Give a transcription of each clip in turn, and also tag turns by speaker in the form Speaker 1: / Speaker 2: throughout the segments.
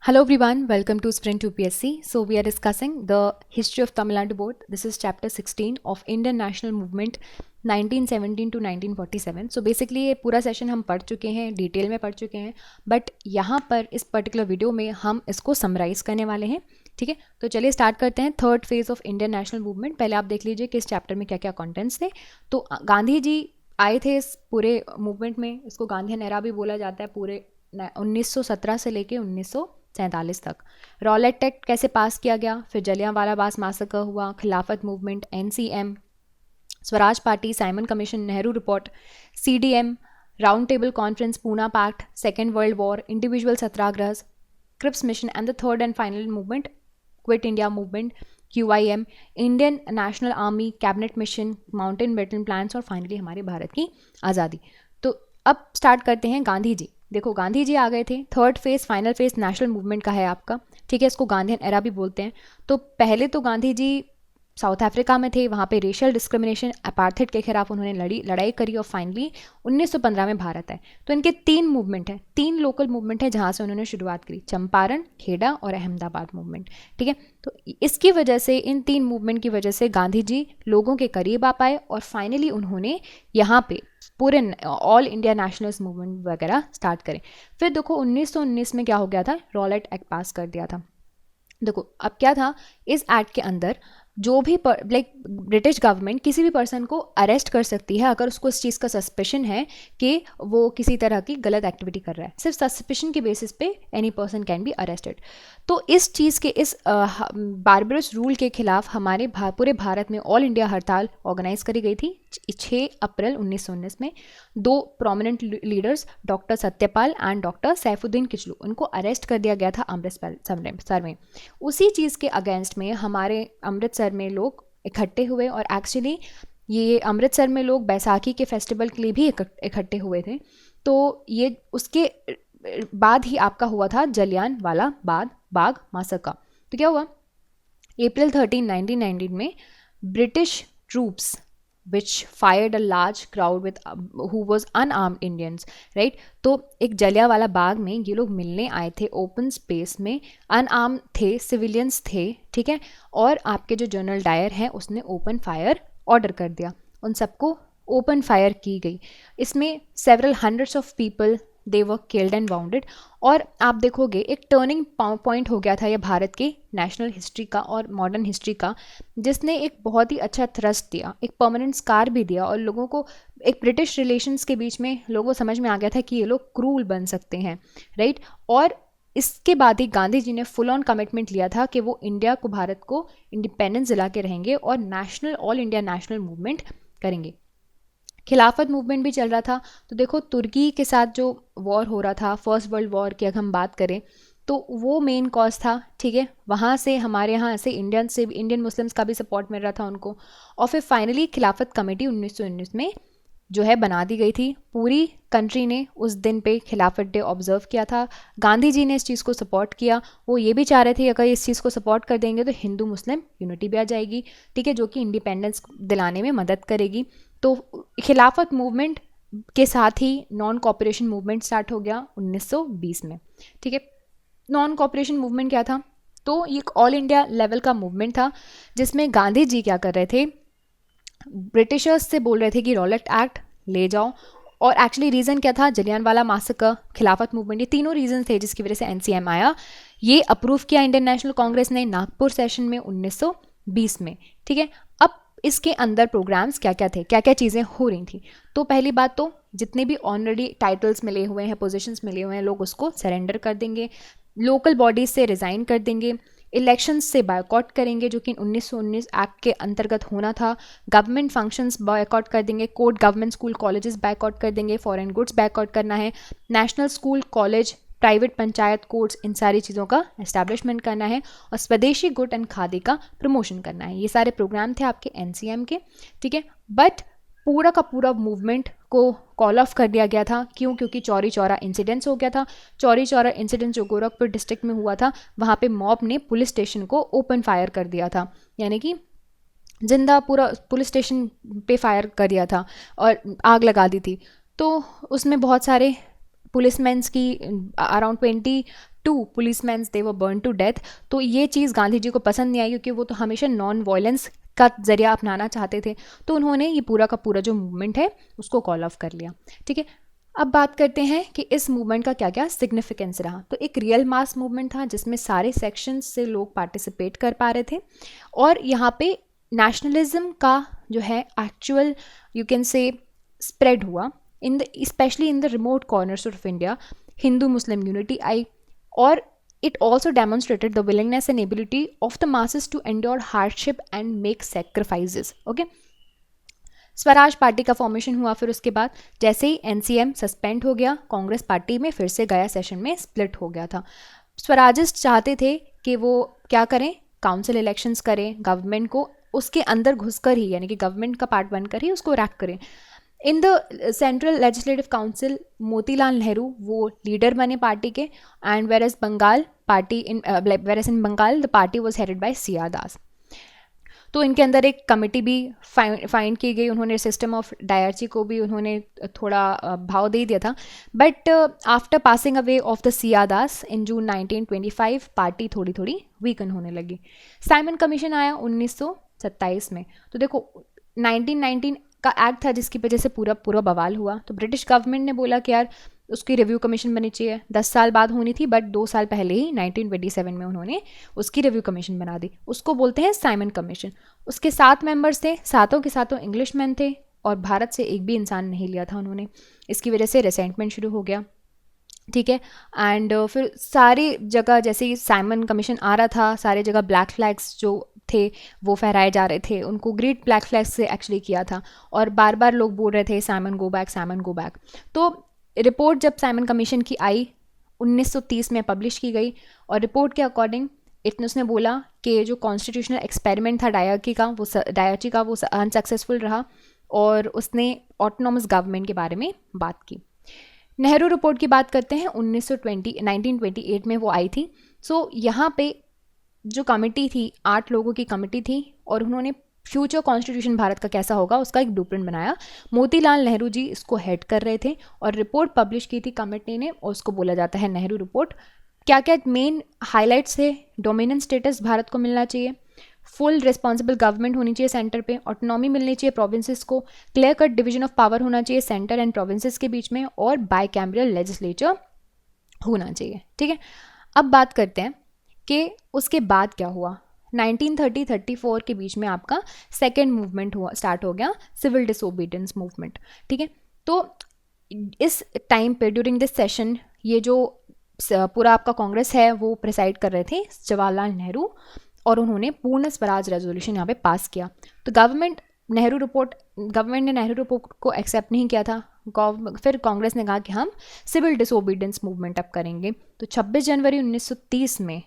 Speaker 1: Hello everyone, welcome to Sprint UPSC. So we are discussing the history of Tamil Nadu board. This is chapter 16 of Indian National Movement 1917 to 1947. So basically ये पूरा session हम पढ़ चुके हैं, detail में पढ़ चुके हैं, बट यहाँ पर इस पर्टिकुलर वीडियो में हम इसको समराइज़ करने वाले हैं. ठीक है, तो चलिए स्टार्ट करते हैं. Third phase of Indian national movement. पहले आप देख लीजिए कि इस चैप्टर में क्या क्या कॉन्टेंट्स थे. तो गांधी जी आए थे इस पूरे मूवमेंट में. इसको गांधी नेहरा भी बोला जाता है. पूरे 1917 से लेके 1947 तक. रॉलेट एक्ट कैसे पास किया गया, फिर जलियांवाला बाग मैसेकर हुआ, Khilafat movement, NCM, Swaraj party, Simon commission, Nehru report, CDM, round table conference, Poona pact, second world war, individual Satyagraha, Cripps mission and the third and final movement quit India movement, QIM, Indian national army, cabinet mission, Mountbatten plans और finally हमारे भारत की आज़ादी. तो अब start करते हैं. गांधी जी, देखो गांधी जी आ गए थे. Third phase final phase national movement का है आपका. ठीक है, इसको गांधीयन एरा भी बोलते हैं. तो पहले तो गांधी जी साउथ अफ्रीका में थे. वहाँ पे रेशियल डिस्क्रिमिनेशन, अपार्थेड के खिलाफ उन्होंने लड़ाई करी और फाइनली 1915 में भारत आए. तो इनके 3 मूवमेंट हैं, 3 लोकल मूवमेंट है जहाँ से उन्होंने शुरुआत करी. चंपारण, खेड़ा और अहमदाबाद मूवमेंट. ठीक है, तो इसकी वजह से, इन 3 मूवमेंट की वजह से गांधी जी लोगों के करीब आ पाए और फाइनली उन्होंने यहाँ पे पूरे ऑल इंडिया नेशनलिस्ट मूवमेंट वगैरह स्टार्ट करें. फिर देखो 1919 में क्या हो गया था, रॉलेट एक्ट पास कर दिया था. देखो अब क्या था, इस एक्ट के अंदर जो भी ब्रिटिश गवर्नमेंट किसी भी पर्सन को अरेस्ट कर सकती है अगर उसको इस चीज़ का सस्पिशन है कि वो किसी तरह की गलत एक्टिविटी कर रहा है. सिर्फ सस्पिशन के बेसिस पे any person can be arrested. तो इस चीज़ के, इस बारबरस रूल के खिलाफ हमारे पूरे भारत में ऑल इंडिया हड़ताल ऑर्गेनाइज करी गई थी 6 अप्रैल 1919 में. 2 prominent leaders doctor Satyapal and doctor Saifuddin Kitchlew, उनको अरेस्ट कर दिया गया था अमृतसर में. उसी चीज़ के अगेंस्ट में हमारे अमृतसर में लोग इकट्ठे हुए और एक्चुअली ये अमृतसर में लोग बैसाखी के फेस्टिवल के लिए भी इकट्ठे हुए थे. तो ये उसके बाद ही आपका हुआ था जलियांवाला बाग मैसेकर. तो क्या हुआ, अप्रैल 13, 1919 में British troops which fired a large crowd with who was unarmed Indians, right? तो एक जलियांवाला बाग में ये लोग मिलने आए थे ओपन स्पेस में, अनआर्म थे, सिविलियंस थे. ठीक है, और आपके जो जनरल डायर हैं उसने ओपन फायर ऑर्डर कर दिया. उन सबको ओपन फायर की गई. इसमें several hundreds of people they were killed and bounded. और आप देखोगे एक टर्निंग पॉइंट हो गया था ये भारत के नेशनल हिस्ट्री का और मॉडर्न हिस्ट्री का, जिसने एक बहुत ही अच्छा थ्रस्ट दिया, एक परमानेंट स्कार भी दिया और लोगों को एक ब्रिटिश रिलेशंस के बीच में लोगों को समझ में आ गया था कि ये लोग क्रूल बन सकते हैं, राइट. और इसके बाद ही गांधी जी ने फुल ऑन कमिटमेंट लिया था कि वो इंडिया को, भारत को इंडिपेंडेंस दिला के रहेंगे और national, all India national movement करेंगे. खिलाफत मूवमेंट भी चल रहा था. तो देखो तुर्की के साथ जो वॉर हो रहा था, फर्स्ट वर्ल्ड वॉर की अगर हम बात करें तो वो मेन कॉज था. ठीक है, वहाँ से हमारे यहाँ से इंडियन मुस्लिम्स का भी सपोर्ट मिल रहा था उनको. और फिर फाइनली खिलाफत कमेटी 1919 में जो है बना दी गई थी. पूरी कंट्री ने उस दिन पे खिलाफत डे ऑब्जर्व किया था. गांधी जी ने इस चीज़ को सपोर्ट किया. वो ये भी चाह रहे थे अगर इस चीज़ को सपोर्ट कर देंगे तो हिंदू मुस्लिम यूनिटी भी आ जाएगी. ठीक है, जो कि इंडिपेंडेंस दिलाने में मदद करेगी. तो खिलाफत मूवमेंट के साथ ही नॉन कॉपरेशन मूवमेंट स्टार्ट हो गया 1920 में. ठीक है, नॉन कॉपरेशन मूवमेंट क्या था, तो ये एक ऑल इंडिया लेवल का मूवमेंट था जिसमें गांधी जी क्या कर रहे थे, ब्रिटिशर्स से बोल रहे थे कि रॉलेट एक्ट ले जाओ. और एक्चुअली रीज़न क्या था, जलियांवाला मैसेकर, खिलाफत मूवमेंट, ये तीनों रीजन थे जिसकी वजह से एनसीएम आया. ये अप्रूव किया इंडियन नेशनल कांग्रेस ने नागपुर सेशन में 1920 में. ठीक है, अब इसके अंदर प्रोग्राम्स क्या क्या थे, क्या क्या चीज़ें हो रही थी. तो पहली बात तो जितने भी ऑलरेडी टाइटल्स मिले हुए हैं, पोजीशंस मिले हुए हैं, लोग उसको सरेंडर कर देंगे. लोकल बॉडीज से रिज़ाइन कर देंगे. इलेक्शंस से बायकॉट करेंगे जो कि 1919 एक्ट के अंतर्गत होना था. गवर्नमेंट फंक्शंस बायकॉट कर देंगे. Court, government school, colleges boycott कर देंगे. फॉरेन गुड्स बायकॉट करना है. National school, college, private panchayat, courts, इन सारी चीज़ों का एस्टैब्लिशमेंट करना है. और स्वदेशी गुड एंड खादी का प्रमोशन करना है. ये सारे प्रोग्राम थे आपके एनसीएम के. ठीक है, बट पूरा का पूरा मूवमेंट को कॉल ऑफ कर दिया गया था. क्यों? क्योंकि चौरी चौरा इंसिडेंट्स हो गया था. चौरी चौरा इंसिडेंट जो गोरखपुर डिस्ट्रिक्ट में हुआ था, वहाँ पे मॉब ने पुलिस स्टेशन को ओपन फायर कर दिया था, यानी कि जिंदा पूरा पुलिस स्टेशन पे फायर कर दिया था और आग लगा दी थी. तो उसमें बहुत सारे पुलिसमैन्स की around 2 policeman they were burn to death. तो ये चीज़ गांधी जी को पसंद नहीं आई, क्योंकि वो तो हमेशा नॉन वायलेंस का जरिया अपनाना चाहते थे। तो उन्होंने ये पूरा का पूरा जो मूवमेंट है उसको कॉल ऑफ कर लिया। ठीक है, अब बात करते हैं कि इस मूवमेंट का क्या क्या सिग्निफिकेंस रहा। तो एक रियल मास मूवमेंट था जिसमें सारे सेक्शंस से लोग पार्टिसिपेट कर पा रहे थे, और यहाँ पे नेशनलिज्म का जो है actual you can say spread हुआ in the specially in the remote corners of India. Hindu Muslim unity आई, और it also demonstrated the willingness and ability of the masses to endure hardship and make sacrifices. Okay, Swaraj party का formation हुआ। फिर उसके बाद जैसे ही NCM suspend हो गया, कांग्रेस पार्टी में फिर से गया सेशन में स्प्लिट हो गया था। स्वराजिस्ट चाहते थे कि वो क्या करें, काउंसिल इलेक्शंस करें, गवर्नमेंट को उसके अंदर घुसकर ही, यानी कि गवर्नमेंट का पार्ट बनकर ही उसको रैक करें। In the central legislative council Motilal Nehru वो लीडर बने पार्टी के, and whereas Bengal party in Bengal the party was headed by C R Das. तो इनके अंदर एक कमेटी भी फाइंड की गई। उन्होंने सिस्टम ऑफ डायरची को भी उन्होंने थोड़ा भाव दे दिया था। But after passing away of the C R Das in June 1925 party थोड़ी थोड़ी वीकन होने लगी। साइमन कमीशन आया 1927 में। तो देखो 1919 का एक्ट था जिसकी वजह से पूरा बवाल हुआ। तो ब्रिटिश गवर्नमेंट ने बोला कि यार उसकी रिव्यू कमीशन बनी चाहिए। 10 साल बाद होनी थी, बट 2 साल पहले ही 1927 में उन्होंने उसकी रिव्यू कमीशन बना दी। उसको बोलते हैं साइमन कमीशन। उसके 7 मेंबर्स थे, सातों के सातों इंग्लिशमैन थे, और भारत से एक भी इंसान नहीं लिया था उन्होंने। इसकी वजह से रिसेंटमेंट शुरू हो गया। ठीक है, एंड फिर सारी जगह जैसे ही साइमन कमीशन आ रहा था, सारी जगह ब्लैक फ्लैग्स जो थे वो फहराए जा रहे थे। उनको ग्रीट ब्लैक फ्लैग्स से एक्चुअली किया था, और बार बार लोग बोल रहे थे Simon go back, Simon go back. तो रिपोर्ट जब साइमन कमीशन की आई 1930 में पब्लिश की गई, और रिपोर्ट के अकॉर्डिंग उसने बोला कि जो कॉन्स्टिट्यूशनल एक्सपेरिमेंट था डायरची का वो अनसक्सेसफुल रहा, और उसने ऑटोनॉमस गवर्नमेंट के बारे में बात की। नेहरू रिपोर्ट की बात करते हैं 1928 में वो आई थी। सो यहाँ पे जो कमेटी थी, 8 लोगों की कमेटी थी, और उन्होंने फ्यूचर कॉन्स्टिट्यूशन भारत का कैसा होगा उसका एक ब्लूप्रिंट बनाया। मोतीलाल नेहरू जी इसको हेड कर रहे थे, और रिपोर्ट पब्लिश की थी कमेटी ने, और उसको बोला जाता है नेहरू रिपोर्ट। क्या क्या मेन हाईलाइट्स है? डोमिनेंट स्टेटस भारत को मिलना चाहिए, फुल रिस्पॉन्सिबल गवर्नमेंट होनी चाहिए सेंटर पे, ऑटोनॉमी मिलनी चाहिए प्रोविंसेस को, clear cut division of power होना चाहिए सेंटर एंड प्रोविंसेस के बीच में, और बाईकैमरल लेजिस्लेचर होना चाहिए। ठीक है, अब बात करते हैं कि उसके बाद क्या हुआ। 1930-34 के बीच में आपका सेकेंड मूवमेंट स्टार्ट हो गया, सिविल डिसोबीडियंस मूवमेंट। ठीक है, तो इस टाइम पे ड्यूरिंग दिस सेशन ये जो पूरा आपका कांग्रेस है वो प्रिसाइड कर रहे थे जवाहरलाल नेहरू, और उन्होंने पूर्ण स्वराज रेजोल्यूशन यहाँ पे पास किया। तो गवर्नमेंट ने नेहरू रिपोर्ट को एक्सेप्ट नहीं किया था। फिर कांग्रेस ने कहा कि हम सिविल डिसोबीडियंस मूवमेंट अब करेंगे। तो 26 जनवरी 1930 में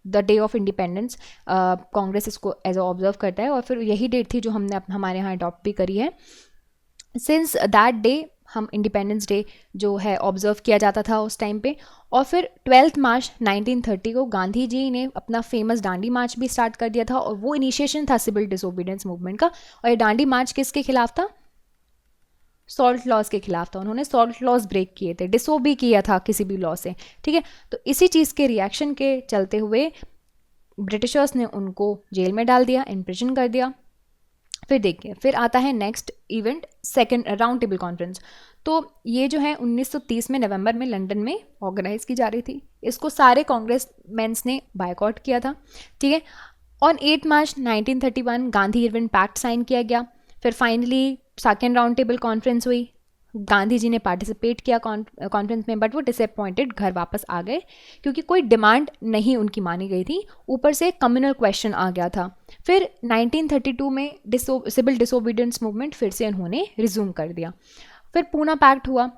Speaker 1: the day of independence Congress इसको एज ऑब्जर्व करता है, और फिर यही डेट थी जो हमने हमारे यहाँ अडॉप्ट भी करी है। सिंस दैट डे हम इंडिपेंडेंस डे जो है ऑब्जर्व किया जाता था उस टाइम पे। और फिर 12 मार्च 1930 को गांधी जी ने अपना फेमस डांडी मार्च भी स्टार्ट कर दिया था, और वो इनिशिएशन था सिविल डिसोबीडियंस मूवमेंट का। और ये डांडी मार्च किसके खिलाफ था? सॉल्ट लॉज के खिलाफ था। उन्होंने सॉल्ट लॉज ब्रेक किए थे, डिसो भी किया था किसी भी लॉ से। ठीक है, तो इसी चीज़ के रिएक्शन के चलते हुए ब्रिटिशर्स ने उनको जेल में डाल दिया, इम्प्रिजन कर दिया। फिर देखिए, फिर आता है next event, second round table conference. तो ये जो है 1930 में नवंबर में लंदन में ऑर्गेनाइज की जा रही थी। इसको सारे कांग्रेस मेंस ने बायकॉट किया था। ठीक है, on 8 March 1931 Gandhi Irwin pact sign किया गया। फिर finally second round table conference हुई। गांधी जी ने पार्टिसिपेट किया कॉन्फ्रेंस में, बट वो डिसअपॉइंटेड घर वापस आ गए, क्योंकि कोई डिमांड नहीं उनकी मानी गई थी। ऊपर से कम्युनल क्वेश्चन आ गया था। फिर 1932 में सिविल डिसोबीडियंस मूवमेंट फिर से उन्होंने रिज्यूम कर दिया। फिर पूना पैक्ट हुआ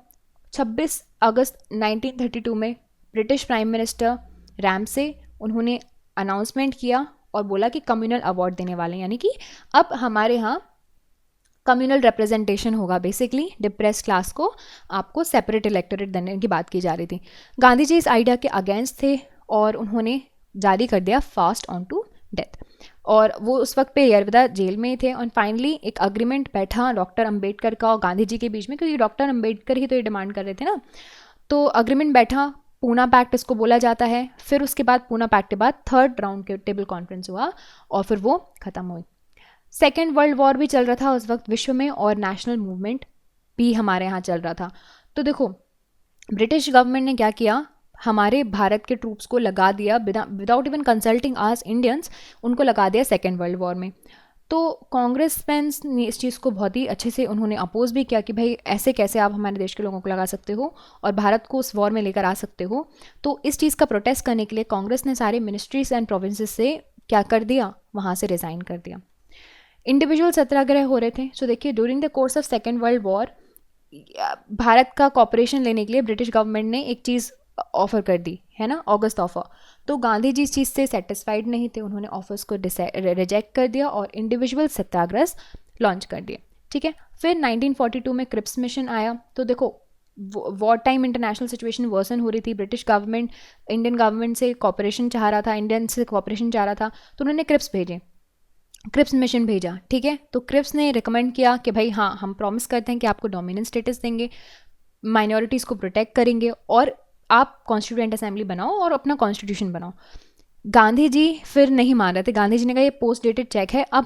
Speaker 1: 26 अगस्त 1932 में। ब्रिटिश प्राइम मिनिस्टर रैमसे उन्होंने अनाउंसमेंट किया और बोला कि कम्युनल अवार्ड देने वाले हैं, यानी कि अब हमारे यहाँ कम्युनल रिप्रेजेंटेशन होगा। बेसिकली डिप्रेस क्लास को आपको सेपरेट इलेक्टोरेट देने की बात की जा रही थी। गांधी जी इस आइडिया के अगेंस्ट थे, और उन्होंने जारी कर दिया फास्ट ऑन टू डेथ। और वो उस वक्त पे यरवदा जेल में ही थे। और फाइनली एक अग्रीमेंट बैठा डॉक्टर अंबेडकर का और गांधी जी के बीच में, क्योंकि डॉक्टर अंबेडकर ही तो ये डिमांड कर रहे थे ना। तो अग्रीमेंट बैठा पूना पैक्ट इसको बोला जाता है। फिर उसके बाद पूना पैक्ट के बाद थर्ड राउंड के टेबल कॉन्फ्रेंस हुआ और फिर वो ख़त्म हुई। सेकेंड वर्ल्ड वॉर भी चल रहा था उस वक्त विश्व में और नेशनल मूवमेंट भी हमारे यहाँ चल रहा था। तो देखो ब्रिटिश गवर्नमेंट ने क्या किया, हमारे भारत के ट्रूप्स को लगा दिया विदाउट इवन कंसल्टिंग आस इंडियंस, उनको लगा दिया सेकेंड वर्ल्ड वॉर में। तो कांग्रेस मैंस ने इस चीज़ को बहुत ही अच्छे से उन्होंने अपोज भी किया कि भाई ऐसे कैसे आप हमारे देश के लोगों को लगा सकते हो और भारत को उस वॉर में लेकर आ सकते हो। तो इस चीज़ का प्रोटेस्ट करने के लिए कांग्रेस ने सारे मिनिस्ट्रीज एंड प्रोविंसेस से क्या कर दिया, वहाँ से रिज़ाइन कर दिया। इंडिविजुअल सत्याग्रह हो रहे थे। सो देखिए during the course of second world war Bharat का कॉपरेशन लेने के लिए ब्रिटिश गवर्नमेंट ने एक चीज़ ऑफ़र कर दी है ना, ऑगस्ट ऑफर। तो गांधी जी इस चीज़ से सेटिस्फाइड नहीं थे, उन्होंने ऑफर्स को रिजेक्ट कर दिया और इंडिविजुअल सत्याग्रह लॉन्च कर दिए। ठीक है, फिर 1942 में क्रिप्स मिशन आया। तो देखो war time international situation worsen हो रही थी, ब्रिटिश गवर्नमेंट इंडियन गवर्नमेंट से कॉपरेशन चाह रहा था, इंडियन से कॉपरेशन चाह रहा था, तो उन्होंने क्रिप्स भेजे, क्रिप्स मिशन भेजा। ठीक है, तो क्रिप्स ने रिकमेंड किया कि भाई हाँ हम प्रॉमिस करते हैं कि आपको डोमिनेंट स्टेटस देंगे, माइनॉरिटीज़ को प्रोटेक्ट करेंगे और आप कॉन्स्टिट्यूएंट असेंबली बनाओ और अपना कॉन्स्टिट्यूशन बनाओ। गांधी जी फिर नहीं मान रहे थे। गांधी जी ने कहा ये पोस्ट डेटेड चेक है, अब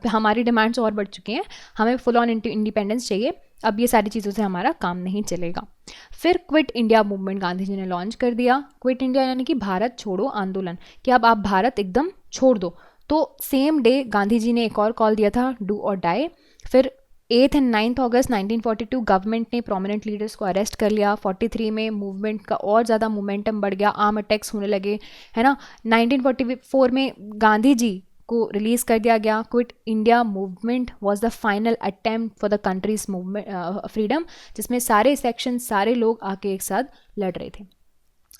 Speaker 1: हमारी डिमांड्स और बढ़ चुकी हैं, हमें फुल ऑन इंडिपेंडेंस चाहिए, अब ये सारी चीज़ों से हमारा काम नहीं चलेगा। फिर quit India movement Gandhi ji ने लॉन्च कर दिया। क्विट इंडिया यानी कि भारत छोड़ो आंदोलन, कि अब आप भारत एकदम छोड़ दो। तो सेम डे गांधी जी ने एक और कॉल दिया था, डू और डाई। फिर 8 एंड 9 अगस्त 1942 गवर्नमेंट ने प्रोमिनेंट लीडर्स को अरेस्ट कर लिया। 43 में मूवमेंट का और ज़्यादा मोमेंटम बढ़ गया, आर्म अटैक्स होने लगे है ना। 1944 में गांधी जी को रिलीज़ कर दिया गया। Quit India movement was the final attempt for the countries movement freedom, जिसमें सारे सेक्शन सारे लोग आके एक साथ लड़ रहे थे।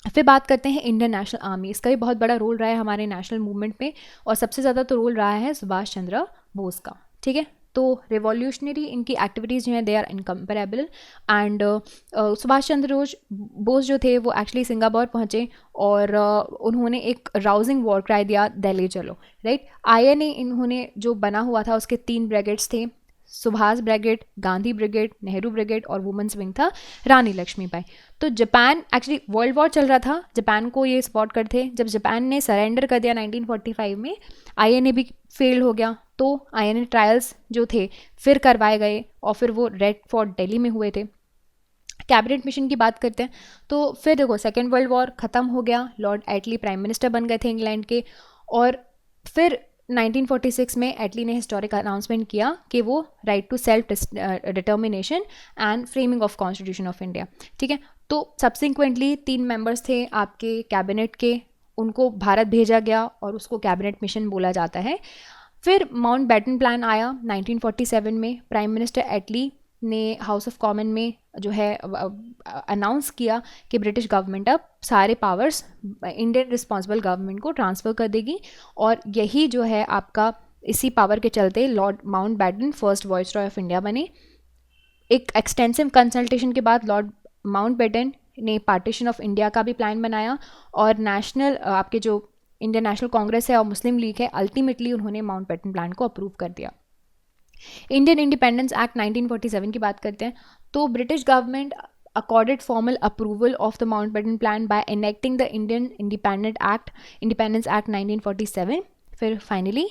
Speaker 1: फिर बात करते हैं इंडियन नेशनल आर्मी। इसका भी बहुत बड़ा रोल रहा है हमारे नेशनल मूवमेंट में और सबसे ज़्यादा तो रोल रहा है सुभाष चंद्र बोस का। ठीक है, तो रिवॉल्यूशनरी इनकी एक्टिविटीज़ जो हैं they are incomparable. And Subhash Chandra Bose जो थे वो एक्चुअली सिंगापुर पहुँचे और उन्होंने एक राउजिंग वॉर क्राई दिया, दिल्ली चलो, राइट। INA इन्होंने जो बना हुआ था उसके 3 ब्रिगेड्स थे, Subhash brigade, Gandhi brigade, Nehru brigade और वुमेन्स विंग था रानी लक्ष्मीबाई। तो जापान एक्चुअली वर्ल्ड वॉर चल रहा था, जापान को ये सपोर्ट करते थे। जब जापान ने सरेंडर कर दिया 1945 में, INA भी फेल हो गया। तो INA ट्रायल्स जो थे फिर करवाए गए और फिर वो रेड फोर्ट दिल्ली में हुए थे। कैबिनेट मिशन की बात करते हैं तो फिर देखो सेकेंड वर्ल्ड वॉर ख़त्म हो गया, लॉर्ड एटली प्राइम मिनिस्टर बन गए थे इंग्लैंड के। और फिर 1946 में एटली ने हिस्टोरिक अनाउंसमेंट किया कि वो right to self determination and framing of constitution of India. ठीक है, तो सब्सिक्वेंटली 3 मेंबर्स थे आपके कैबिनेट के, उनको भारत भेजा गया और उसको कैबिनेट मिशन बोला जाता है। फिर माउंटबेटन प्लान आया 1947 में। प्राइम मिनिस्टर एटली ने हाउस ऑफ कॉमन में जो है अनाउंस किया कि ब्रिटिश गवर्नमेंट अब सारे पावर्स इंडियन रिस्पॉन्सिबल गवर्नमेंट को ट्रांसफ़र कर देगी और यही जो है आपका इसी पावर के चलते Lord Mountbatten first viceroy of India बने। एक एक्सटेंसिव कंसल्टेशन के बाद लॉर्ड माउंटबेटन ने पार्टीशन ऑफ इंडिया का भी प्लान बनाया और नेशनल आपके जो इंडियन नेशनल कांग्रेस है और मुस्लिम लीग है, अल्टीमेटली उन्होंने माउंटबेटन प्लान को अप्रूव कर दिया। इंडियन इंडिपेंडेंस एक्ट 1947 की बात करते हैं तो British government accorded formal approval of the Mountbatten Plan by enacting the Indian Independence Act 1947। फिर फाइनली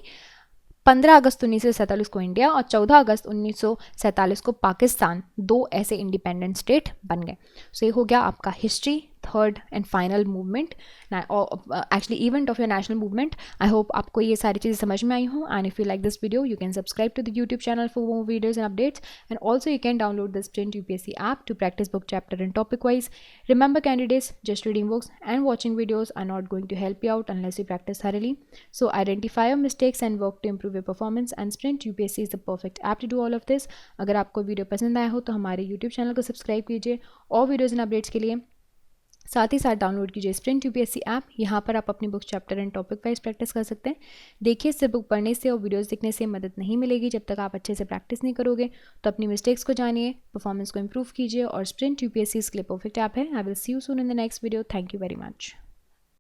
Speaker 1: 15 अगस्त 1947 को इंडिया और 14 अगस्त 1947 को पाकिस्तान, 2 ऐसे इंडिपेंडेंट स्टेट बन गए। सो ये हो गया आपका history, third and final movement actually event of your national movement. I hope आपको ये सारी चीज़ें समझ में आई हूँ। And if you like this video you can subscribe to the YouTube channel for more videos and updates and also you can download the Sprint UPSC app to practice book chapter and topic wise. Remember candidates, just reading books and watching videos are not going to help you out unless you practice thoroughly. So identify your mistakes and work to improve your performance and Sprint UPSC is the perfect app to do all of this. अगर आपको video पसंद आया हो तो हमारे YouTube channel को subscribe कीजिए और वीडियोज़ एंड अपडेट्स के लिए साथ ही साथ डाउनलोड कीजिए स्प्रिंट UPSC ऐप। यहाँ पर आप अपनी book chapter and topic wise practice कर सकते हैं। देखिए सिर्फ बुक पढ़ने से और वीडियोस देखने से मदद नहीं मिलेगी जब तक आप अच्छे से प्रैक्टिस नहीं करोगे। तो अपनी मिस्टेक्स को जानिए, परफॉर्मेंस को इंप्रूव कीजिए और स्प्रिंट UPSC इसके लिए परफेक्ट ऐप है। I will see you soon in the next video. Thank you very much.